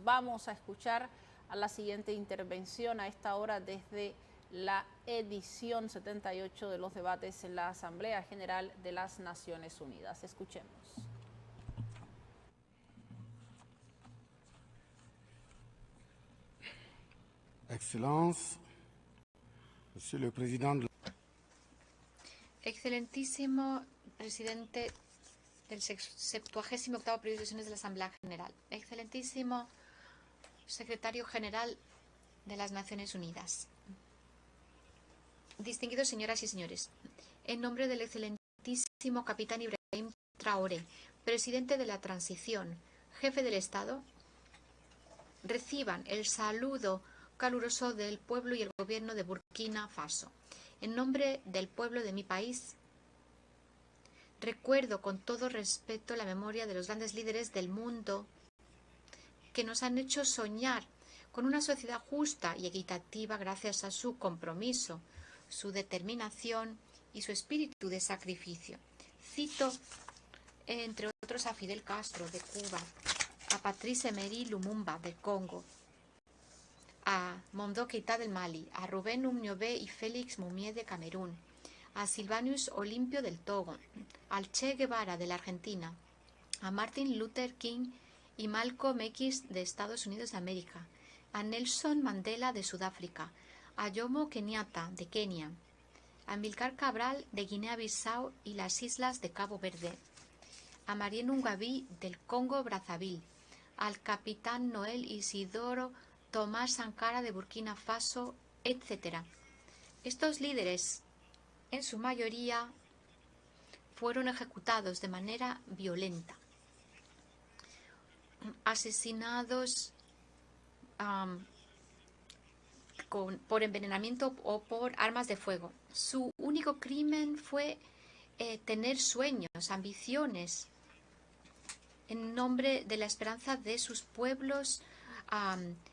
Vamos a escuchar a la siguiente intervención a esta hora desde la edición 78 de los debates en la Asamblea General de las Naciones Unidas. Escuchemos. Excelencia, Monsieur le Président. Excelentísimo presidente del 78º periodo de sesiones de la Asamblea General. Excelentísimo secretario general de las Naciones Unidas. Distinguidos señoras y señores, en nombre del excelentísimo capitán Ibrahim Traoré, presidente de la transición, jefe del Estado, reciban el saludo caluroso del pueblo y el gobierno de Burkina Faso. En nombre del pueblo de mi país, recuerdo con todo respeto la memoria de los grandes líderes del mundo que nos han hecho soñar con una sociedad justa y equitativa gracias a su compromiso, su determinación y su espíritu de sacrificio. Cito, entre otros, a Fidel Castro de Cuba, a Patrice Emery Lumumba del Congo, a Mondo Keïta del Mali, a Rubén Umniobé y Félix Moumié de Camerún, a Silvanus Olimpio del Togo, al Che Guevara de la Argentina, a Martin Luther King y Malcolm X de Estados Unidos de América, a Nelson Mandela de Sudáfrica, a Jomo Kenyatta de Kenia, a Amílcar Cabral de Guinea-Bissau y las islas de Cabo Verde, a Marien Ungaví del Congo-Brazzaville, al capitán Noel Isidoro Tomás Sankara de Burkina Faso, etc. Estos líderes, en su mayoría, fueron ejecutados de manera violenta, asesinados por envenenamiento o por armas de fuego. Su único crimen fue tener sueños, ambiciones, en nombre de la esperanza de sus pueblos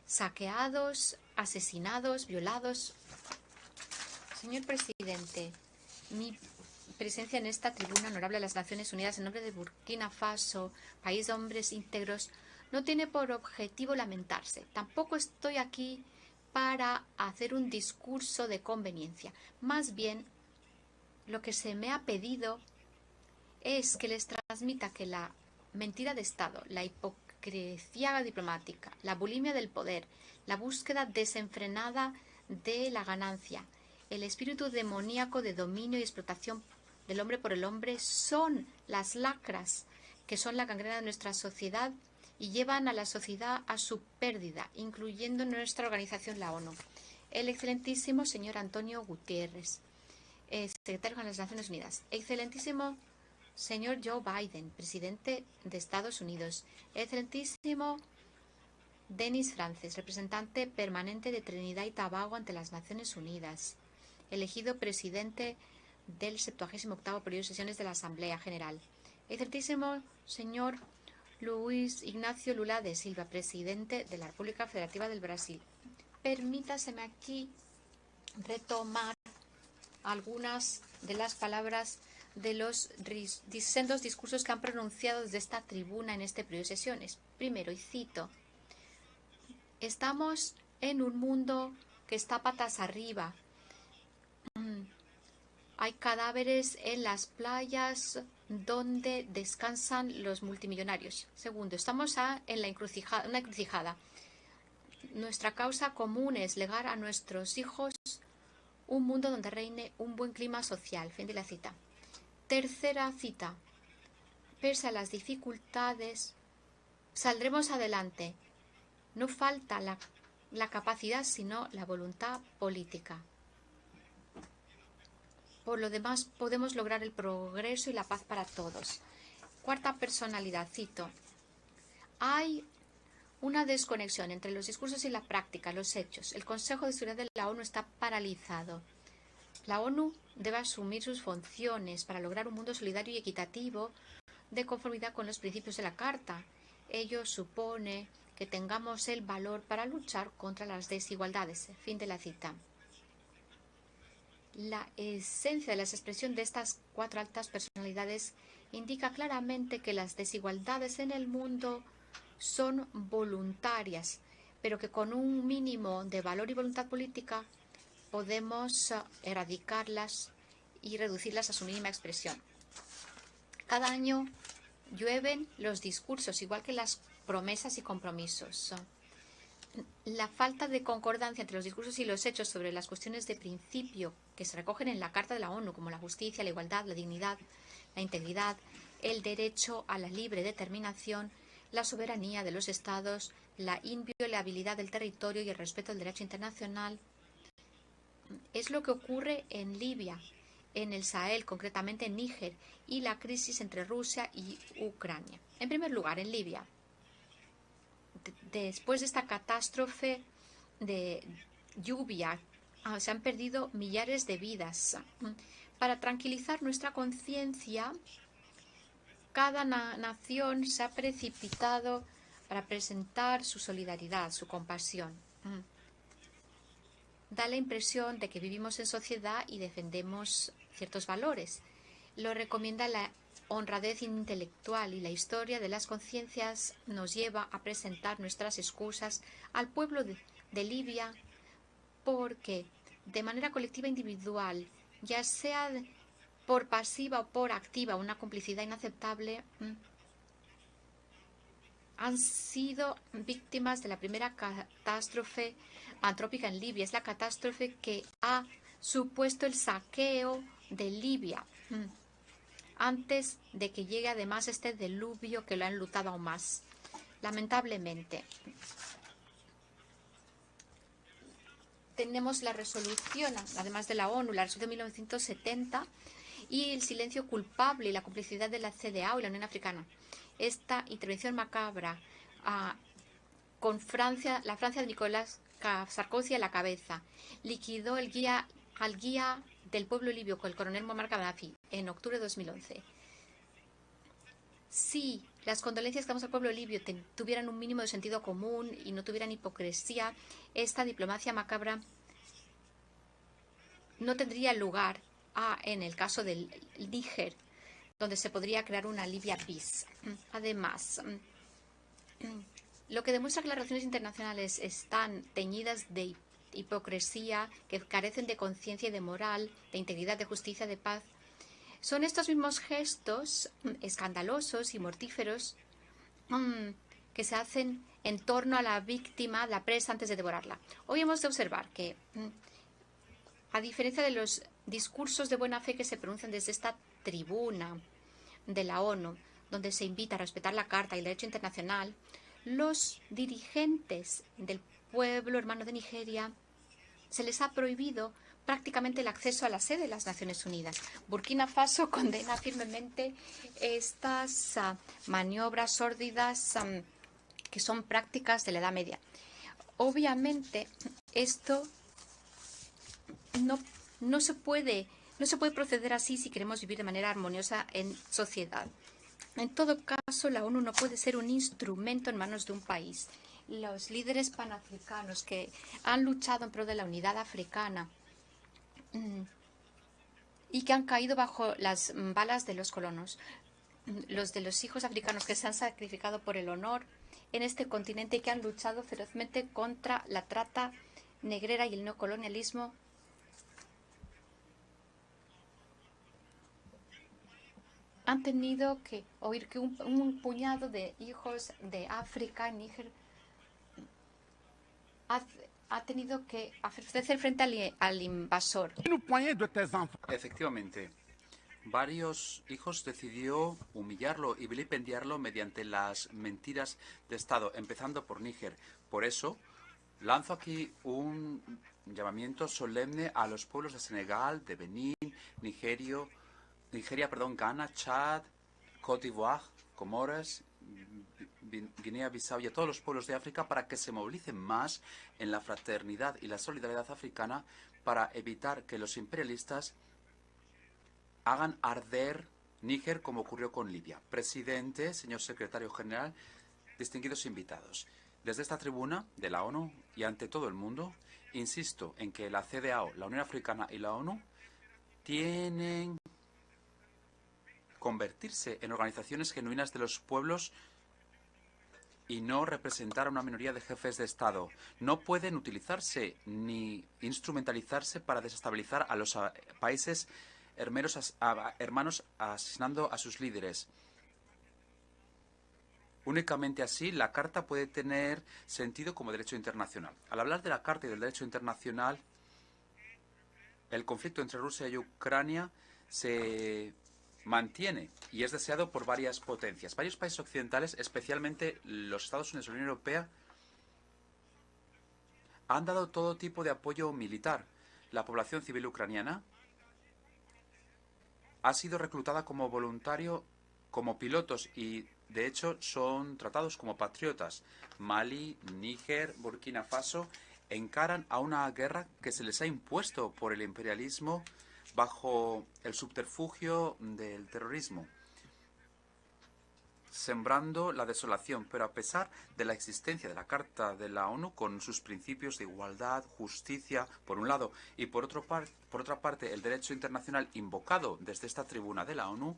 saqueados, asesinados, violados. Señor presidente, mi presencia en esta tribuna honorable de las Naciones Unidas en nombre de Burkina Faso, país de hombres íntegros, no tiene por objetivo lamentarse. Tampoco estoy aquí para hacer un discurso de conveniencia. Más bien, lo que se me ha pedido es que les transmita que la mentira de Estado, la hipocresía diplomática, la bulimia del poder, la búsqueda desenfrenada de la ganancia, el espíritu demoníaco de dominio y explotación del hombre por el hombre son las lacras que son la gangrena de nuestra sociedad y llevan a la sociedad a su pérdida, incluyendo nuestra organización, la ONU. El excelentísimo señor Antonio Guterres, secretario de las Naciones Unidas. Excelentísimo señor Joe Biden, presidente de Estados Unidos. Excelentísimo Denis Frances, representante permanente de Trinidad y Tobago ante las Naciones Unidas, elegido presidente del 78º periodo de sesiones de la Asamblea General. Excelentísimo señor Luis Ignacio Lula de Silva, presidente de la República Federativa del Brasil. Permítaseme aquí retomar algunas de las palabras de los sendos discursos que han pronunciado desde esta tribuna en este periodo de sesiones. Primero, y cito, estamos en un mundo que está patas arriba. Hay cadáveres en las playas donde descansan los multimillonarios. Segundo, estamos en una encrucijada. Nuestra causa común es legar a nuestros hijos un mundo donde reine un buen clima social. Fin de la cita. Tercera cita. Pese a las dificultades, saldremos adelante. No falta la capacidad, sino la voluntad política. Por lo demás, podemos lograr el progreso y la paz para todos. Cuarta personalidad, cito. Hay una desconexión entre los discursos y la práctica, los hechos. El Consejo de Seguridad de la ONU está paralizado. La ONU debe asumir sus funciones para lograr un mundo solidario y equitativo de conformidad con los principios de la Carta. Ello supone que tengamos el valor para luchar contra las desigualdades. Fin de la cita. La esencia de la expresión de estas cuatro altas personalidades indica claramente que las desigualdades en el mundo son voluntarias, pero que con un mínimo de valor y voluntad política podemos erradicarlas y reducirlas a su mínima expresión. Cada año llueven los discursos, igual que las promesas y compromisos. La falta de concordancia entre los discursos y los hechos sobre las cuestiones de principio que se recogen en la Carta de la ONU, como la justicia, la igualdad, la dignidad, la integridad, el derecho a la libre determinación, la soberanía de los Estados, la inviolabilidad del territorio y el respeto al derecho internacional, es lo que ocurre en Libia, en el Sahel, concretamente en Níger, y la crisis entre Rusia y Ucrania. En primer lugar, en Libia, después de esta catástrofe de lluvia, se han perdido millares de vidas. Para tranquilizar nuestra conciencia, cada nación se ha precipitado para presentar su solidaridad, su compasión. Da la impresión de que vivimos en sociedad y defendemos ciertos valores. Lo recomienda la honradez intelectual, y la historia de las conciencias nos lleva a presentar nuestras excusas al pueblo de Libia, porque de manera colectiva e individual, ya sea por pasiva o por activa, una complicidad inaceptable, han sido víctimas de la primera catástrofe antrópica en Libia. Es la catástrofe que ha supuesto el saqueo de Libia, antes de que llegue además este diluvio que lo ha enlutado aún más. Lamentablemente, tenemos la resolución, además de la ONU, la resolución de 1970, y el silencio culpable y la complicidad de la CEDEAO y la Unión Africana. Esta intervención macabra con la Francia de Nicolás Sarkozy a la cabeza liquidó al guía del pueblo libio, con el coronel Muammar Gaddafi, en octubre de 2011. Si las condolencias que damos al pueblo libio tuvieran un mínimo de sentido común y no tuvieran hipocresía, esta diplomacia macabra no tendría lugar en el caso del Níger, donde se podría crear una Libia bis. Además, lo que demuestra que las relaciones internacionales están teñidas de hipocresía, que carecen de conciencia y de moral, de integridad, de justicia, de paz, son estos mismos gestos escandalosos y mortíferos que se hacen en torno a la víctima, la presa, antes de devorarla. Hoy hemos de observar que, a diferencia de los discursos de buena fe que se pronuncian desde esta tribuna de la ONU, donde se invita a respetar la Carta y el derecho internacional, los dirigentes del pueblo hermano de Nigeria se les ha prohibido prácticamente el acceso a la sede de las Naciones Unidas. Burkina Faso condena firmemente estas maniobras sórdidas que son prácticas de la Edad Media. Obviamente, esto no se puede proceder así si queremos vivir de manera armoniosa en sociedad. En todo caso, la ONU no puede ser un instrumento en manos de un país. Los líderes panafricanos que han luchado en pro de la unidad africana y que han caído bajo las balas de los colonos, los de los hijos africanos que se han sacrificado por el honor en este continente y que han luchado ferozmente contra la trata negrera y el neocolonialismo, han tenido que oír que un puñado de hijos de África, Níger, ha tenido que hacer frente al invasor. Efectivamente, varios hijos decidió humillarlo y vilipendiarlo mediante las mentiras de Estado, empezando por Níger. Por eso, lanzo aquí un llamamiento solemne a los pueblos de Senegal, de Benín, Nigeria, Ghana, Chad, Côte d'Ivoire, Comoras, Guinea-Bissau y a todos los pueblos de África para que se movilicen más en la fraternidad y la solidaridad africana para evitar que los imperialistas hagan arder Níger como ocurrió con Libia. Presidente, señor secretario general, distinguidos invitados. Desde esta tribuna de la ONU y ante todo el mundo, insisto en que la CEDEAO, la Unión Africana y la ONU tienen convertirse en organizaciones genuinas de los pueblos y no representar a una minoría de jefes de Estado. No pueden utilizarse ni instrumentalizarse para desestabilizar a los países hermanos asesinando a sus líderes. Únicamente así la Carta puede tener sentido como derecho internacional. Al hablar de la Carta y del derecho internacional, el conflicto entre Rusia y Ucrania se mantiene y es deseado por varias potencias. Varios países occidentales, especialmente los Estados Unidos y la Unión Europea, han dado todo tipo de apoyo militar. La población civil ucraniana ha sido reclutada como voluntario, como pilotos y, de hecho, son tratados como patriotas. Mali, Níger, Burkina Faso encaran a una guerra que se les ha impuesto por el imperialismo bajo el subterfugio del terrorismo, sembrando la desolación. Pero a pesar de la existencia de la Carta de la ONU, con sus principios de igualdad, justicia, por un lado, y por otra parte, el derecho internacional invocado desde esta tribuna de la ONU,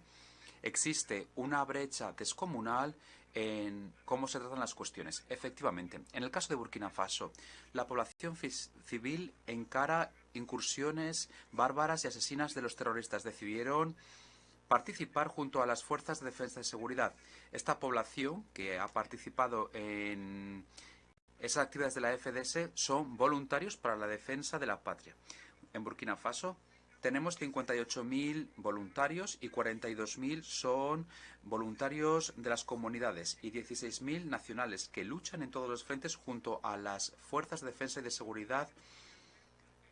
existe una brecha descomunal en cómo se tratan las cuestiones. Efectivamente, en el caso de Burkina Faso, la población civil encara incursiones bárbaras y asesinas de los terroristas. Decidieron participar junto a las fuerzas de defensa y seguridad. Esta población que ha participado en esas actividades de la FDS son voluntarios para la defensa de la patria. En Burkina Faso tenemos 58.000 voluntarios y 42.000 son voluntarios de las comunidades y 16.000 nacionales que luchan en todos los frentes junto a las fuerzas de defensa y de seguridad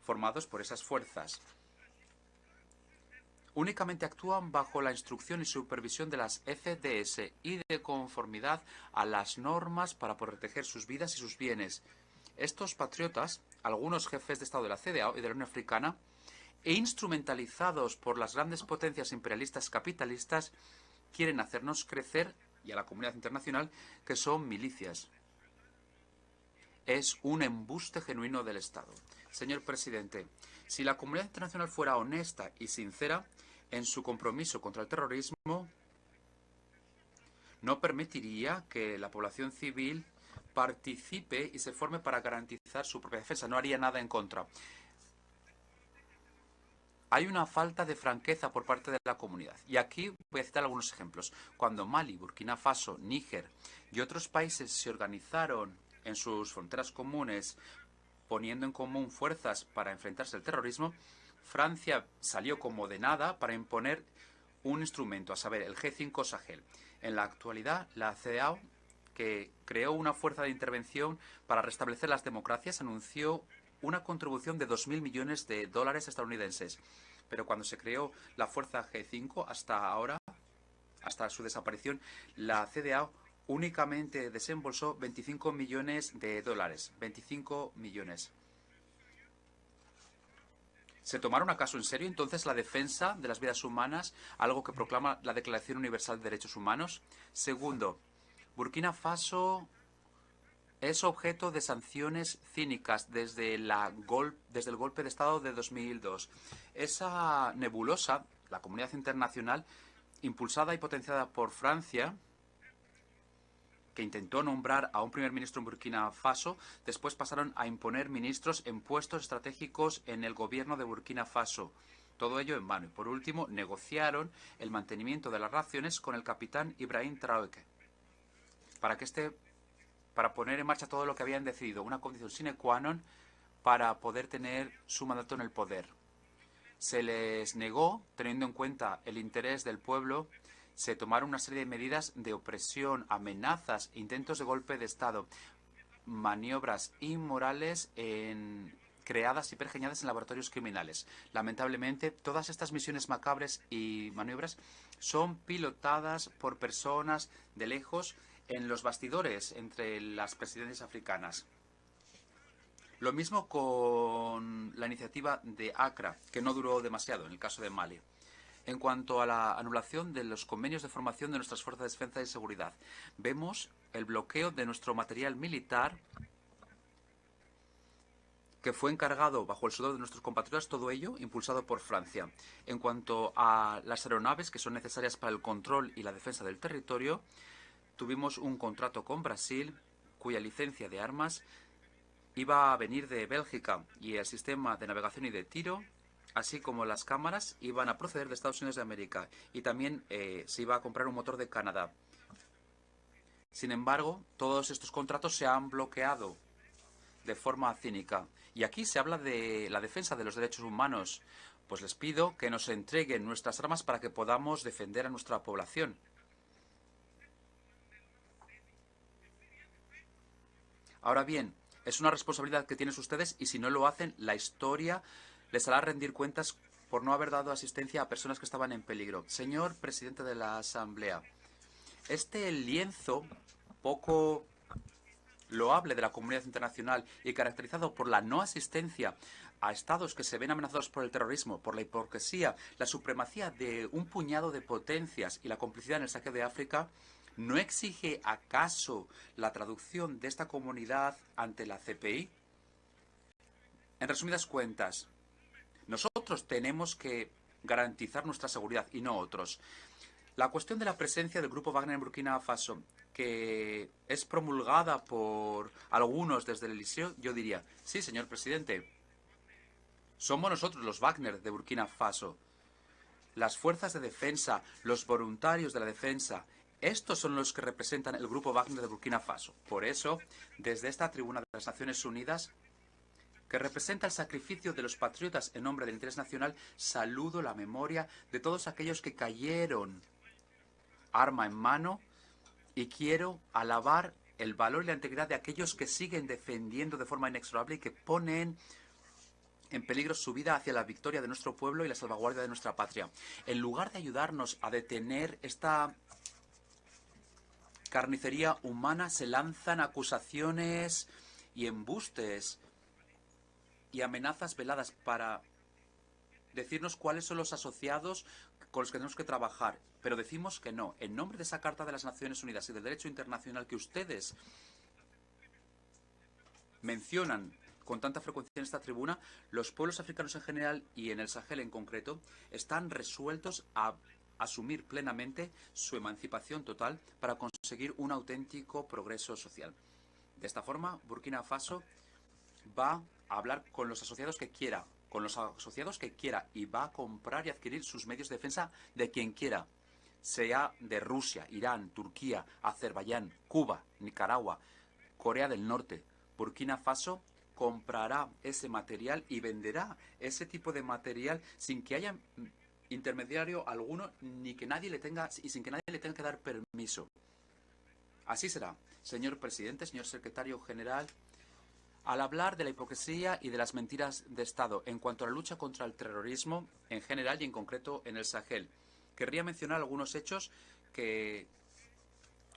formados por esas fuerzas. Únicamente actúan bajo la instrucción y supervisión de las FDS y de conformidad a las normas para proteger sus vidas y sus bienes. Estos patriotas, algunos jefes de Estado de la CEDEAO y de la Unión Africana, e instrumentalizados por las grandes potencias imperialistas capitalistas, quieren hacernos crecer, y a la comunidad internacional, que son milicias. Es un embuste genuino del Estado. Señor presidente, si la comunidad internacional fuera honesta y sincera en su compromiso contra el terrorismo, no permitiría que la población civil participe y se forme para garantizar su propia defensa. No haría nada en contra. Hay una falta de franqueza por parte de la comunidad. Y aquí voy a citar algunos ejemplos. Cuando Mali, Burkina Faso, Níger y otros países se organizaron en sus fronteras comunes, poniendo en común fuerzas para enfrentarse al terrorismo, Francia salió como de nada para imponer un instrumento, a saber, el G5 Sahel. En la actualidad, la CEDEAO, que creó una fuerza de intervención para restablecer las democracias, anunció una contribución de 2.000 millones de dólares estadounidenses. Pero cuando se creó la fuerza G5, hasta ahora, hasta su desaparición, la CEDEAO únicamente desembolsó 25 millones de dólares. 25 millones. ¿Se tomaron acaso en serio entonces la defensa de las vidas humanas, algo que proclama la Declaración Universal de Derechos Humanos? Segundo, Burkina Faso es objeto de sanciones cínicas desde el golpe de Estado de 2002. Esa nebulosa, la comunidad internacional, impulsada y potenciada por Francia, que intentó nombrar a un primer ministro en Burkina Faso, después pasaron a imponer ministros en puestos estratégicos en el gobierno de Burkina Faso. Todo ello en vano. Y por último, negociaron el mantenimiento de las raciones con el capitán Ibrahim Traoré, para poner en marcha todo lo que habían decidido, una condición sine qua non para poder tener su mandato en el poder. Se les negó, teniendo en cuenta el interés del pueblo, se tomaron una serie de medidas de opresión, amenazas, intentos de golpe de Estado, maniobras inmorales creadas y pergeñadas en laboratorios criminales. Lamentablemente, todas estas misiones macabras y maniobras son pilotadas por personas de lejos en los bastidores entre las presidencias africanas. Lo mismo con la iniciativa de Accra, que no duró demasiado en el caso de Mali. En cuanto a la anulación de los convenios de formación de nuestras fuerzas de defensa y seguridad, vemos el bloqueo de nuestro material militar que fue encargado bajo el sudor de nuestros compatriotas, todo ello impulsado por Francia. En cuanto a las aeronaves que son necesarias para el control y la defensa del territorio, tuvimos un contrato con Brasil, cuya licencia de armas iba a venir de Bélgica, y el sistema de navegación y de tiro, así como las cámaras, iban a proceder de Estados Unidos de América, y también se iba a comprar un motor de Canadá. Sin embargo, todos estos contratos se han bloqueado de forma cínica. Y aquí se habla de la defensa de los derechos humanos. Pues les pido que nos entreguen nuestras armas para que podamos defender a nuestra población. Ahora bien, es una responsabilidad que tienen ustedes, y si no lo hacen, la historia les hará rendir cuentas por no haber dado asistencia a personas que estaban en peligro. Señor presidente de la Asamblea, este lienzo poco loable de la comunidad internacional y caracterizado por la no asistencia a estados que se ven amenazados por el terrorismo, por la hipocresía, la supremacía de un puñado de potencias y la complicidad en el saqueo de África, ¿no exige acaso la traducción de esta comunidad ante la CPI? En resumidas cuentas, nosotros tenemos que garantizar nuestra seguridad y no otros. La cuestión de la presencia del grupo Wagner en Burkina Faso, que es promulgada por algunos desde el Eliseo, yo diría, sí, señor presidente, somos nosotros los Wagner de Burkina Faso. Las fuerzas de defensa, los voluntarios de la defensa, estos son los que representan el grupo Wagner de Burkina Faso. Por eso, desde esta tribuna de las Naciones Unidas, que representa el sacrificio de los patriotas en nombre del interés nacional, saludo la memoria de todos aquellos que cayeron arma en mano, y quiero alabar el valor y la integridad de aquellos que siguen defendiendo de forma inexorable y que ponen en peligro su vida hacia la victoria de nuestro pueblo y la salvaguardia de nuestra patria. En lugar de ayudarnos a detener esta carnicería humana, se lanzan acusaciones y embustes y amenazas veladas para decirnos cuáles son los asociados con los que tenemos que trabajar. Pero decimos que no. En nombre de esa Carta de las Naciones Unidas y del derecho internacional que ustedes mencionan con tanta frecuencia en esta tribuna, los pueblos africanos en general y en el Sahel en concreto están resueltos a asumir plenamente su emancipación total para conseguir un auténtico progreso social. De esta forma, Burkina Faso va a hablar con los asociados que quiera, y va a comprar y adquirir sus medios de defensa de quien quiera, sea de Rusia, Irán, Turquía, Azerbaiyán, Cuba, Nicaragua, Corea del Norte. Burkina Faso comprará ese material y venderá ese tipo de material sin que haya intermediario alguno, ni que nadie le tenga, y sin que nadie le tenga que dar permiso. Así será, señor presidente, señor secretario general. Al hablar de la hipocresía y de las mentiras de Estado en cuanto a la lucha contra el terrorismo en general y en concreto en el Sahel, querría mencionar algunos hechos que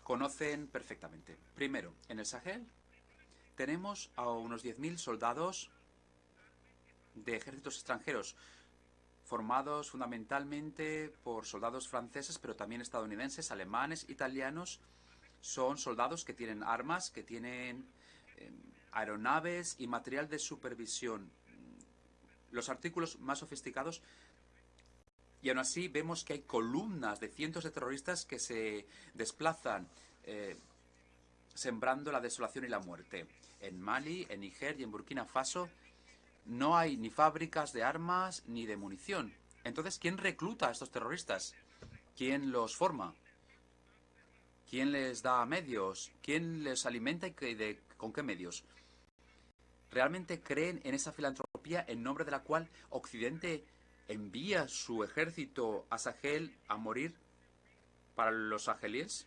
conocen perfectamente. Primero, en el Sahel tenemos a unos 10.000 soldados de ejércitos extranjeros, formados fundamentalmente por soldados franceses, pero también estadounidenses, alemanes, italianos. Son soldados que tienen armas, que tienen aeronaves y material de supervisión, los artículos más sofisticados, y aún así vemos que hay columnas de cientos de terroristas que se desplazan sembrando la desolación y la muerte. En Mali, en Níger y en Burkina Faso no hay ni fábricas de armas ni de munición. Entonces, ¿quién recluta a estos terroristas? ¿Quién los forma? ¿Quién les da medios? ¿Quién les alimenta y con qué medios? ¿Realmente creen en esa filantropía en nombre de la cual Occidente envía su ejército a Sahel a morir para los sahelíes?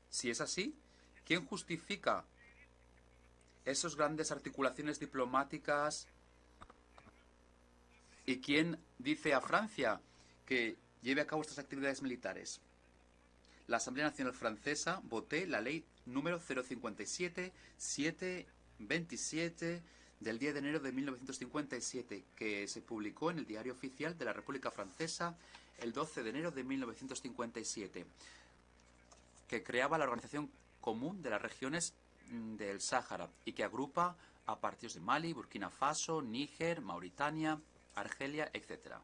Si es así, ¿quién justifica esas grandes articulaciones diplomáticas? ¿Y quién dice a Francia que lleve a cabo estas actividades militares? La Asamblea Nacional Francesa votó la ley número 057-727 del 10 de enero de 1957, que se publicó en el Diario Oficial de la República Francesa el 12 de enero de 1957, que creaba la Organización Común de las Regiones del Sáhara y que agrupa a partidos de Mali, Burkina Faso, Níger, Mauritania, Argelia, etc.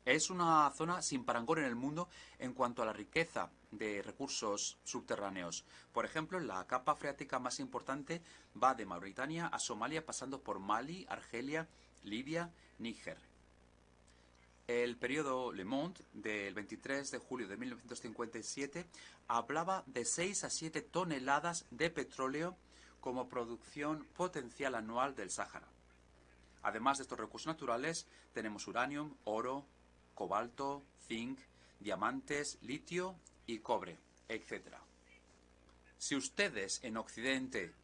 Es una zona sin parangón en el mundo en cuanto a la riqueza de recursos subterráneos. Por ejemplo, la capa freática más importante va de Mauritania a Somalia, pasando por Mali, Argelia, Libia, Níger. El periodo Le Monde, del 23 de julio de 1957, hablaba de 6 a 7 toneladas de petróleo como producción potencial anual del Sáhara. Además de estos recursos naturales, tenemos uranio, oro, cobalto, zinc, diamantes, litio y cobre, etc. Si ustedes en Occidente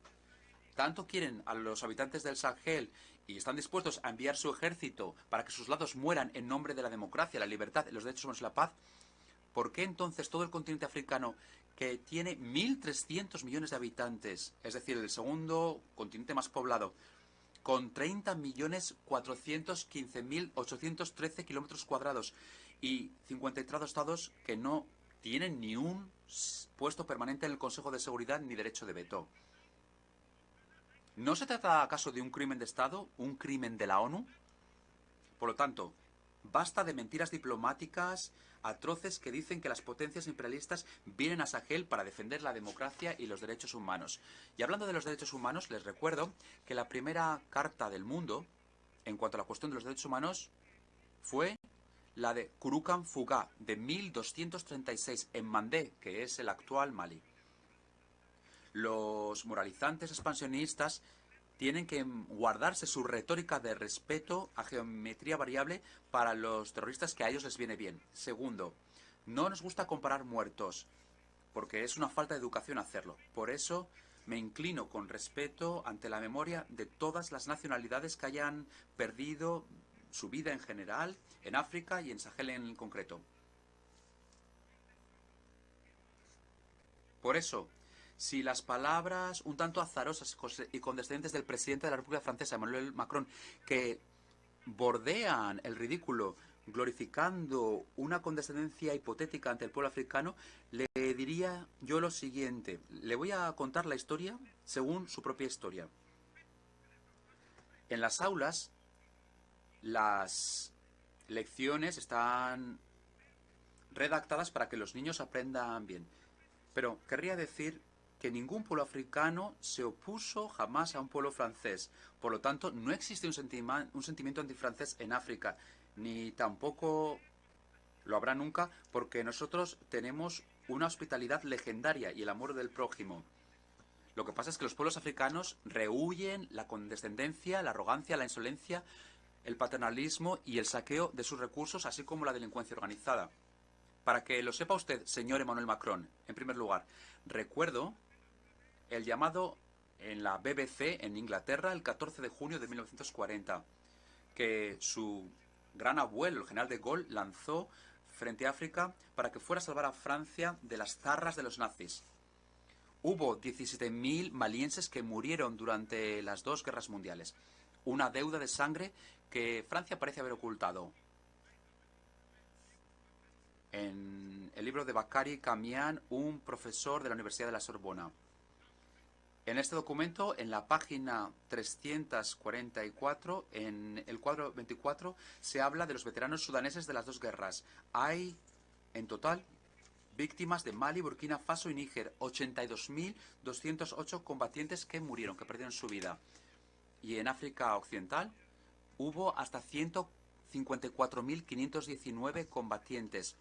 tanto quieren a los habitantes del Sahel y están dispuestos a enviar su ejército para que sus lados mueran en nombre de la democracia, la libertad, los derechos humanos y la paz, ¿por qué entonces todo el continente africano, que tiene 1.300 millones de habitantes, es decir, el segundo continente más poblado, con 30.415.813 kilómetros cuadrados y 53 estados que no tienen ni un puesto permanente en el Consejo de Seguridad ni derecho de veto? ¿No se trata acaso de un crimen de Estado, un crimen de la ONU? Por lo tanto, basta de mentiras diplomáticas atroces que dicen que las potencias imperialistas vienen a Sahel para defender la democracia y los derechos humanos. Y hablando de los derechos humanos, les recuerdo que la primera carta del mundo, en cuanto a la cuestión de los derechos humanos, fue la de Kurukan Fuga, de 1236, en Mandé, que es el actual Mali. Los moralizantes expansionistas tienen que guardarse su retórica de respeto a geometría variable para los terroristas que a ellos les viene bien. Segundo, no nos gusta comparar muertos, porque es una falta de educación hacerlo. Por eso me inclino con respeto ante la memoria de todas las nacionalidades que hayan perdido su vida en general, en África y en Sahel en concreto. Por eso, si las palabras un tanto azarosas y condescendientes del presidente de la República Francesa, Emmanuel Macron, que bordean el ridículo glorificando una condescendencia hipotética ante el pueblo africano, le diría yo lo siguiente. Le voy a contar la historia según su propia historia. En las aulas, las lecciones están redactadas para que los niños aprendan bien. Pero querría decir que ningún pueblo africano se opuso jamás a un pueblo francés. Por lo tanto, no existe un sentimiento antifrancés en África, ni tampoco lo habrá nunca, porque nosotros tenemos una hospitalidad legendaria y el amor del prójimo. Lo que pasa es que los pueblos africanos rehuyen la condescendencia, la arrogancia, la insolencia, el paternalismo y el saqueo de sus recursos, así como la delincuencia organizada. Para que lo sepa usted, señor Emmanuel Macron, en primer lugar, recuerdo el llamado en la BBC en Inglaterra el 14 de junio de 1940, que su gran abuelo, el general de Gaulle, lanzó frente a África para que fuera a salvar a Francia de las zarras de los nazis. Hubo 17.000 malienses que murieron durante las dos guerras mundiales. Una deuda de sangre que Francia parece haber ocultado. En el libro de Bakary Kamian, un profesor de la Universidad de la Sorbona. En este documento, en la página 344, en el cuadro 24, se habla de los veteranos sudaneses de las dos guerras. Hay, en total, víctimas de Mali, Burkina Faso y Níger, 82.208 combatientes que murieron, que perdieron su vida. Y en África Occidental hubo hasta 154.519 combatientes.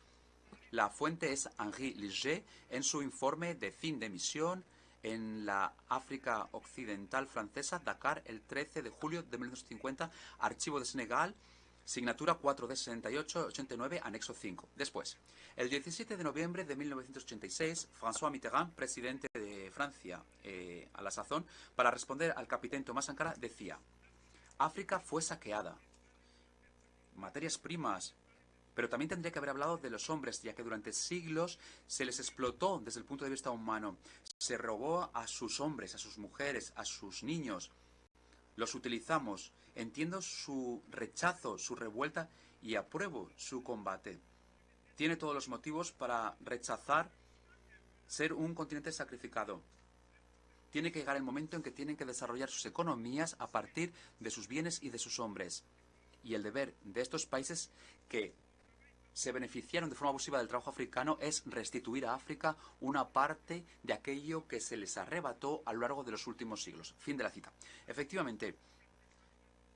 La fuente es Henri Liget en su informe de fin de misión en la África Occidental francesa, Dakar, el 13 de julio de 1950, archivo de Senegal, signatura 4D6889, anexo 5. Después, el 17 de noviembre de 1986, François Mitterrand, presidente de Francia a la sazón, para responder al capitán Tomás Sankara, decía: África fue saqueada. Materias primas. Pero también tendría que haber hablado de los hombres, ya que durante siglos se les explotó desde el punto de vista humano. Se robó a sus hombres, a sus mujeres, a sus niños. Los utilizamos. Entiendo su rechazo, su revuelta y apruebo su combate. Tiene todos los motivos para rechazar ser un continente sacrificado. Tiene que llegar el momento en que tienen que desarrollar sus economías a partir de sus bienes y de sus hombres. Y el deber de estos países que se beneficiaron de forma abusiva del trabajo africano es restituir a África una parte de aquello que se les arrebató a lo largo de los últimos siglos. Fin de la cita. Efectivamente,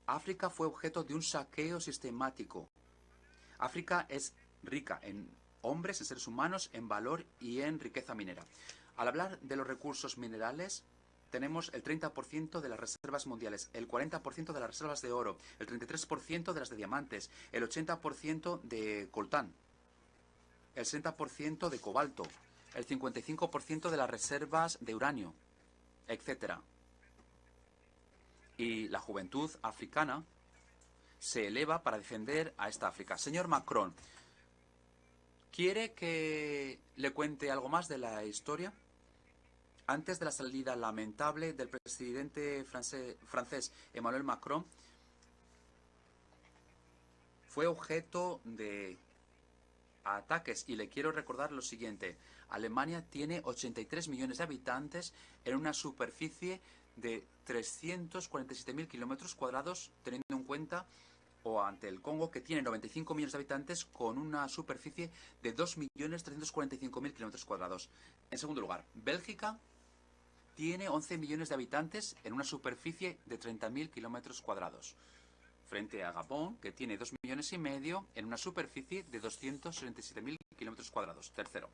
África fue objeto de un saqueo sistemático. África es rica en hombres, en seres humanos, en valor y en riqueza minera. Al hablar de los recursos minerales, tenemos el 30% de las reservas mundiales, el 40% de las reservas de oro, el 33% de las de diamantes, el 80% de coltán, el 60% de cobalto, el 55% de las reservas de uranio, etc. Y la juventud africana se eleva para defender a esta África. Señor Macron, ¿quiere que le cuente algo más de la historia? Antes de la salida lamentable del presidente francés Emmanuel Macron, fue objeto de ataques. Y le quiero recordar lo siguiente. Alemania tiene 83 millones de habitantes en una superficie de 347.000 kilómetros cuadrados, teniendo en cuenta, o ante el Congo, que tiene 95 millones de habitantes con una superficie de 2.345.000 kilómetros cuadrados. En segundo lugar, Bélgica tiene 11 millones de habitantes en una superficie de 30.000 kilómetros cuadrados, frente a Gabón, que tiene 2,5 millones en una superficie de 277.000 kilómetros cuadrados. Tercero,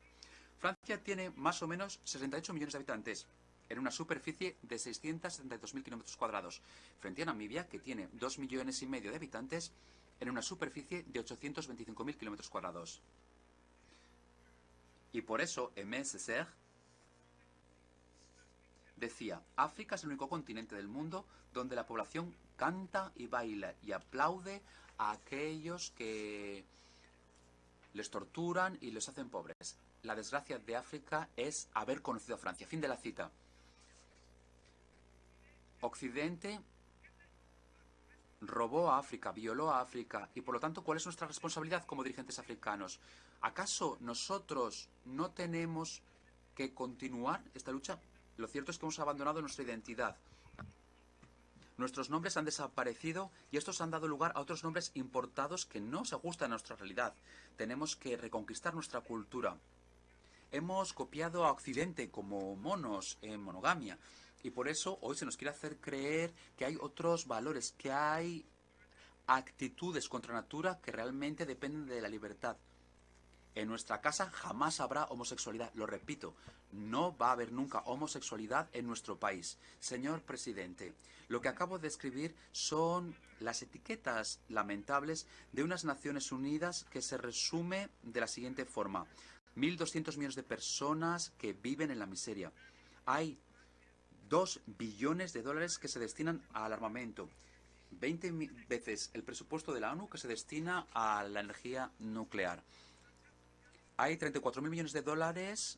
Francia tiene más o menos 68 millones de habitantes en una superficie de 672.000 kilómetros cuadrados, frente a Namibia, que tiene 2,5 millones de habitantes en una superficie de 825.000 kilómetros cuadrados. Y por eso, Aimé Césaire decía: África es el único continente del mundo donde la población canta y baila y aplaude a aquellos que les torturan y les hacen pobres. La desgracia de África es haber conocido a Francia. Fin de la cita. Occidente robó a África, violó a África, y por lo tanto, ¿cuál es nuestra responsabilidad como dirigentes africanos? ¿Acaso nosotros no tenemos que continuar esta lucha? Lo cierto es que hemos abandonado nuestra identidad. Nuestros nombres han desaparecido y estos han dado lugar a otros nombres importados que no se ajustan a nuestra realidad. Tenemos que reconquistar nuestra cultura. Hemos copiado a Occidente como monos en monogamia y por eso hoy se nos quiere hacer creer que hay otros valores, que hay actitudes contra natura que realmente dependen de la libertad. En nuestra casa jamás habrá homosexualidad. Lo repito, no va a haber nunca homosexualidad en nuestro país. Señor presidente, lo que acabo de escribir son las etiquetas lamentables de unas Naciones Unidas que se resume de la siguiente forma: 1.200 millones de personas que viven en la miseria. Hay 2 billones de dólares que se destinan al armamento. 20 veces el presupuesto de la ONU que se destina a la energía nuclear. Hay 34.000 millones de dólares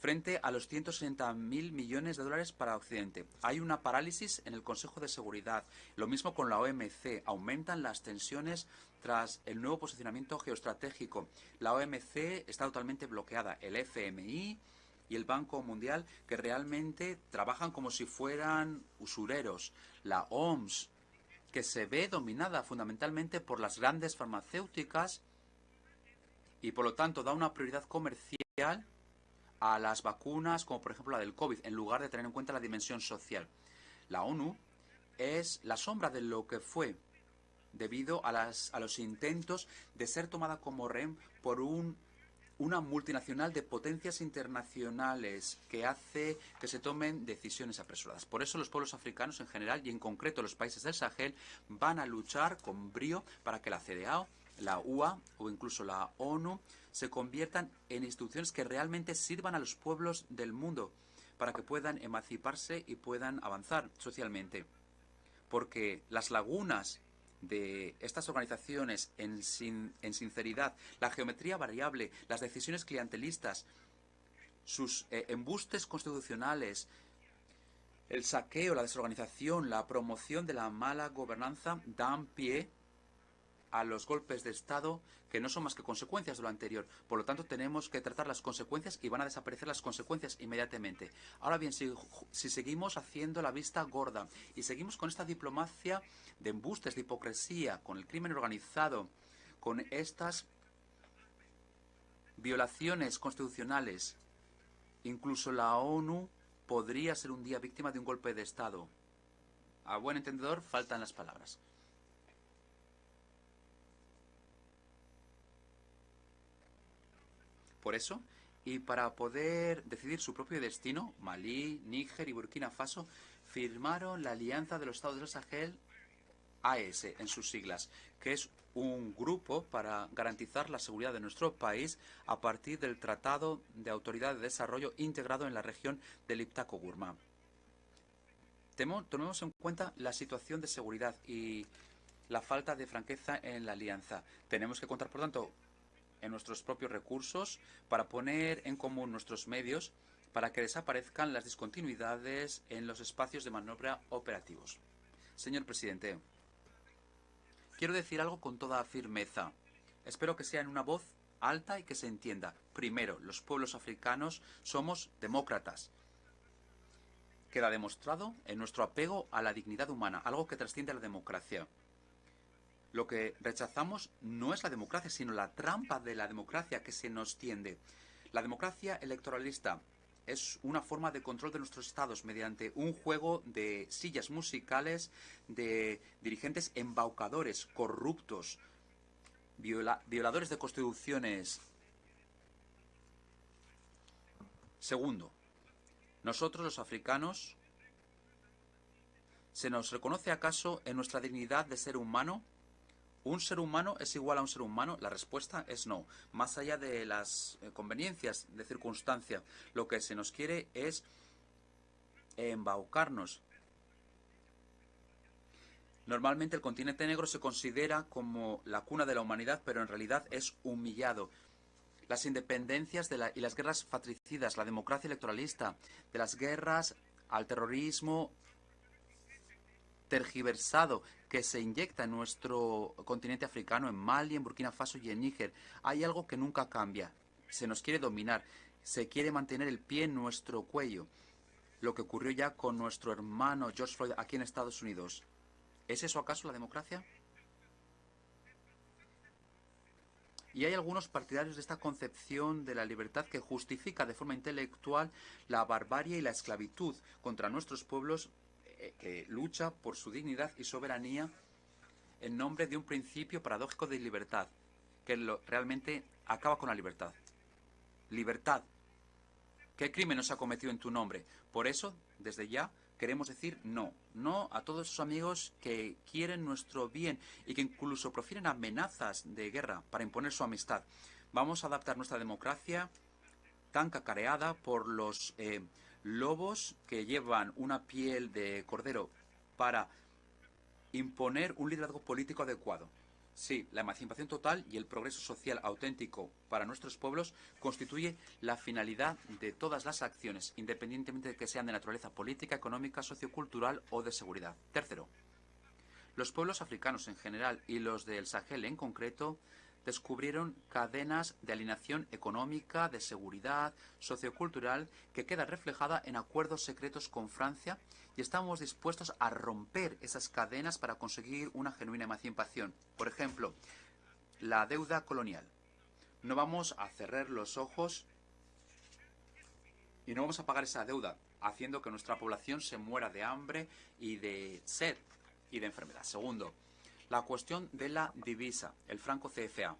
frente a los 160.000 millones de dólares para Occidente. Hay una parálisis en el Consejo de Seguridad. Lo mismo con la OMC. Aumentan las tensiones tras el nuevo posicionamiento geoestratégico. La OMC está totalmente bloqueada. El FMI y el Banco Mundial, que realmente trabajan como si fueran usureros. La OMS, que se ve dominada fundamentalmente por las grandes farmacéuticas y por lo tanto da una prioridad comercial a las vacunas, como por ejemplo la del COVID, en lugar de tener en cuenta la dimensión social. La ONU es la sombra de lo que fue, debido a los intentos de ser tomada como rehén por una multinacional de potencias internacionales que hace que se tomen decisiones apresuradas. Por eso los pueblos africanos en general y en concreto los países del Sahel van a luchar con brío para que la CEDEAO, la UA o incluso la ONU se conviertan en instituciones que realmente sirvan a los pueblos del mundo para que puedan emanciparse y puedan avanzar socialmente. Porque las lagunas de estas organizaciones en sinceridad, la geometría variable, las decisiones clientelistas, sus embustes constitucionales, el saqueo, la desorganización, la promoción de la mala gobernanza dan pie a los golpes de Estado que no son más que consecuencias de lo anterior. Por lo tanto, tenemos que tratar las consecuencias y van a desaparecer las consecuencias inmediatamente. Ahora bien, si seguimos haciendo la vista gorda y seguimos con esta diplomacia de embustes, de hipocresía, con el crimen organizado, con estas violaciones constitucionales, incluso la ONU podría ser un día víctima de un golpe de Estado. A buen entendedor, faltan las palabras. Por eso, y para poder decidir su propio destino, Malí, Níger y Burkina Faso firmaron la Alianza de los Estados del Sahel, AES en sus siglas, que es un grupo para garantizar la seguridad de nuestro país a partir del Tratado de Autoridad de Desarrollo integrado en la región del Iptako-Gurma. Tomemos en cuenta la situación de seguridad y la falta de franqueza en la alianza. Tenemos que contar, por tanto, en nuestros propios recursos para poner en común nuestros medios para que desaparezcan las discontinuidades en los espacios de maniobra operativos. Señor presidente, quiero decir algo con toda firmeza. Espero que sea en una voz alta y que se entienda. Primero, los pueblos africanos somos demócratas. Queda demostrado en nuestro apego a la dignidad humana, algo que trasciende a la democracia. Lo que rechazamos no es la democracia, sino la trampa de la democracia que se nos tiende. La democracia electoralista es una forma de control de nuestros estados mediante un juego de sillas musicales de dirigentes embaucadores, corruptos, violadores de constituciones. Segundo, nosotros los africanos, ¿se nos reconoce acaso en nuestra dignidad de ser humano? ¿Un ser humano es igual a un ser humano? La respuesta es no. Más allá de las conveniencias de circunstancia, lo que se nos quiere es embaucarnos. Normalmente el continente negro se considera como la cuna de la humanidad, pero en realidad es humillado. Las independencias y las guerras fratricidas, la democracia electoralista, de las guerras al terrorismo tergiversado que se inyecta en nuestro continente africano, en Mali, en Burkina Faso y en Níger. Hay algo que nunca cambia. Se nos quiere dominar, se quiere mantener el pie en nuestro cuello. Lo que ocurrió ya con nuestro hermano George Floyd aquí en Estados Unidos. ¿Es eso acaso la democracia? Y hay algunos partidarios de esta concepción de la libertad que justifica de forma intelectual la barbarie y la esclavitud contra nuestros pueblos, que lucha por su dignidad y soberanía en nombre de un principio paradójico de libertad, que realmente acaba con la libertad. Libertad. ¿Qué crimen nos ha cometido en tu nombre? Por eso, desde ya, queremos decir no. No a todos esos amigos que quieren nuestro bien y que incluso profieren amenazas de guerra para imponer su amistad. Vamos a adaptar nuestra democracia tan cacareada por los lobos que llevan una piel de cordero para imponer un liderazgo político adecuado. Sí, la emancipación total y el progreso social auténtico para nuestros pueblos constituye la finalidad de todas las acciones, independientemente de que sean de naturaleza política, económica, sociocultural o de seguridad. Tercero, los pueblos africanos en general y los del Sahel en concreto descubrieron cadenas de alineación económica, de seguridad, sociocultural, que queda reflejada en acuerdos secretos con Francia, y estamos dispuestos a romper esas cadenas para conseguir una genuina emancipación. Por ejemplo, la deuda colonial. No vamos a cerrar los ojos y no vamos a pagar esa deuda, haciendo que nuestra población se muera de hambre y de sed y de enfermedad. Segundo, la cuestión de la divisa, el franco CFA,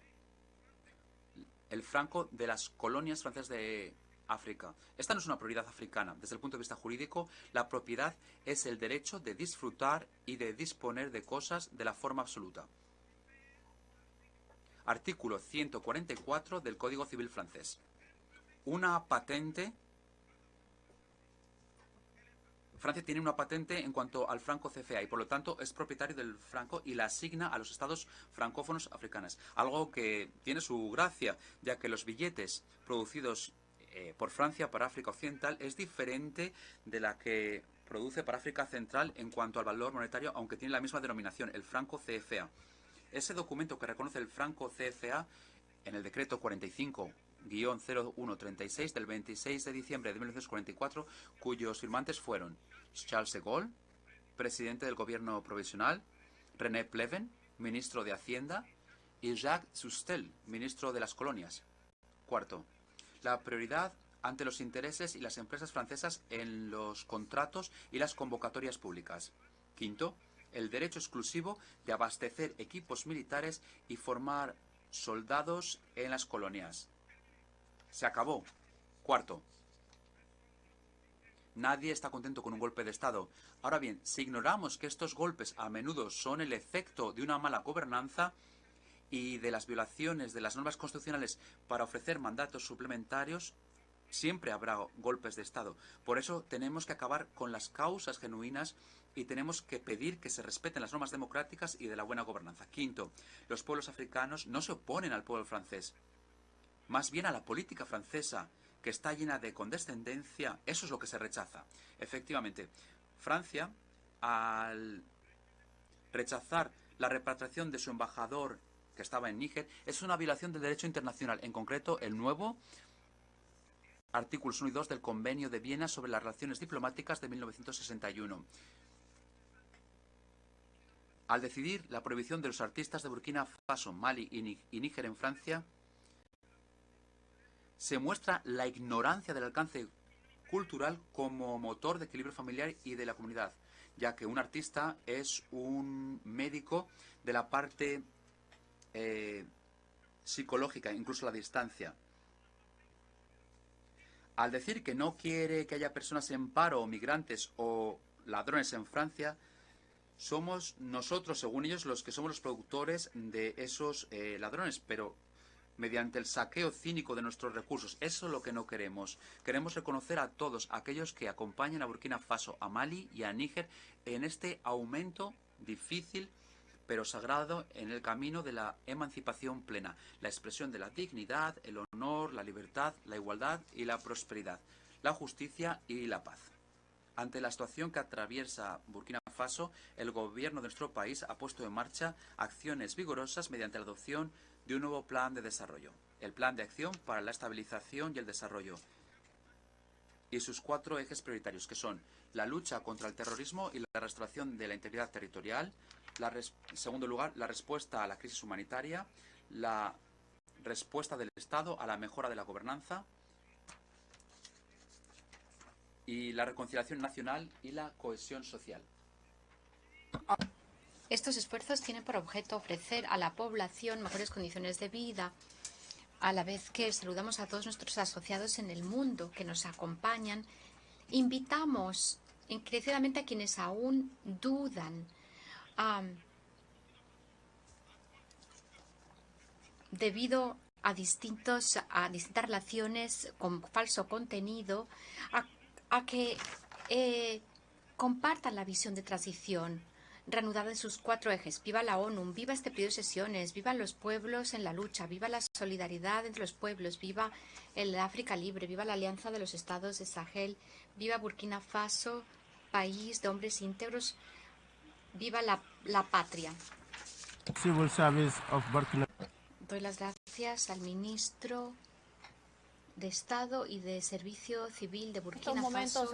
el franco de las colonias francesas de África. Esta no es una prioridad africana. Desde el punto de vista jurídico, la propiedad es el derecho de disfrutar y de disponer de cosas de la forma absoluta. Artículo 144 del Código Civil francés. Una patente. Francia tiene una patente en cuanto al franco CFA y por lo tanto es propietario del franco y la asigna a los estados francófonos africanos. Algo que tiene su gracia, ya que los billetes producidos por Francia para África Occidental es diferente de la que produce para África Central en cuanto al valor monetario, aunque tiene la misma denominación, el franco CFA. Ese documento que reconoce el franco CFA en el decreto 45-0136 del 26 de diciembre de 1944, cuyos firmantes fueron Charles de Gaulle, presidente del gobierno provisional, René Pleven, ministro de Hacienda, y Jacques Sustel, ministro de las Colonias. Cuarto, la prioridad ante los intereses y las empresas francesas en los contratos y las convocatorias públicas. Quinto, el derecho exclusivo de abastecer equipos militares y formar soldados en las colonias. Se acabó. Cuarto, nadie está contento con un golpe de Estado. Ahora bien, si ignoramos que estos golpes a menudo son el efecto de una mala gobernanza y de las violaciones de las normas constitucionales para ofrecer mandatos suplementarios, siempre habrá golpes de Estado. Por eso tenemos que acabar con las causas genuinas y tenemos que pedir que se respeten las normas democráticas y de la buena gobernanza. Quinto, los pueblos africanos no se oponen al pueblo francés, más bien a la política francesa, que está llena de condescendencia. Eso es lo que se rechaza. Efectivamente, Francia, al rechazar la repatriación de su embajador que estaba en Níger, es una violación del derecho internacional, en concreto el nuevo artículos 1 y 2 del Convenio de Viena sobre las relaciones diplomáticas de 1961. Al decidir la prohibición de los artistas de Burkina Faso, Mali y Níger en Francia, se muestra la ignorancia del alcance cultural como motor de equilibrio familiar y de la comunidad, ya que un artista es un médico de la parte psicológica, incluso a la distancia. Al decir que no quiere que haya personas en paro o migrantes o ladrones en Francia, somos nosotros, según ellos, los que somos los productores de esos ladrones, pero mediante el saqueo cínico de nuestros recursos. Eso es lo que no queremos. Queremos reconocer a todos aquellos que acompañan a Burkina Faso, a Mali y a Níger en este aumento difícil pero sagrado en el camino de la emancipación plena, la expresión de la dignidad, el honor, la libertad, la igualdad y la prosperidad, la justicia y la paz. Ante la situación que atraviesa Burkina Faso, el gobierno de nuestro país ha puesto en marcha acciones vigorosas mediante la adopción de un nuevo plan de desarrollo, el Plan de Acción para la Estabilización y el Desarrollo, y sus 4 ejes prioritarios, que son la lucha contra el terrorismo y la restauración de la integridad territorial, en segundo lugar, la respuesta a la crisis humanitaria, la respuesta del Estado a la mejora de la gobernanza y la reconciliación nacional y la cohesión social. Estos esfuerzos tienen por objeto ofrecer a la población mejores condiciones de vida, a la vez que saludamos a todos nuestros asociados en el mundo que nos acompañan. Invitamos encarecidamente a quienes aún dudan debido a distintas relaciones con falso contenido, a que compartan la visión de transición reanudada de sus 4 ejes. Viva la ONU, viva este periodo de sesiones, vivan los pueblos en la lucha, viva la solidaridad entre los pueblos, viva el África libre, viva la alianza de los estados de Sahel, viva Burkina Faso, país de hombres íntegros, viva la patria. Civil Service of Burkina. Doy las gracias al ministro de Estado y de Servicio Civil de Burkina Faso.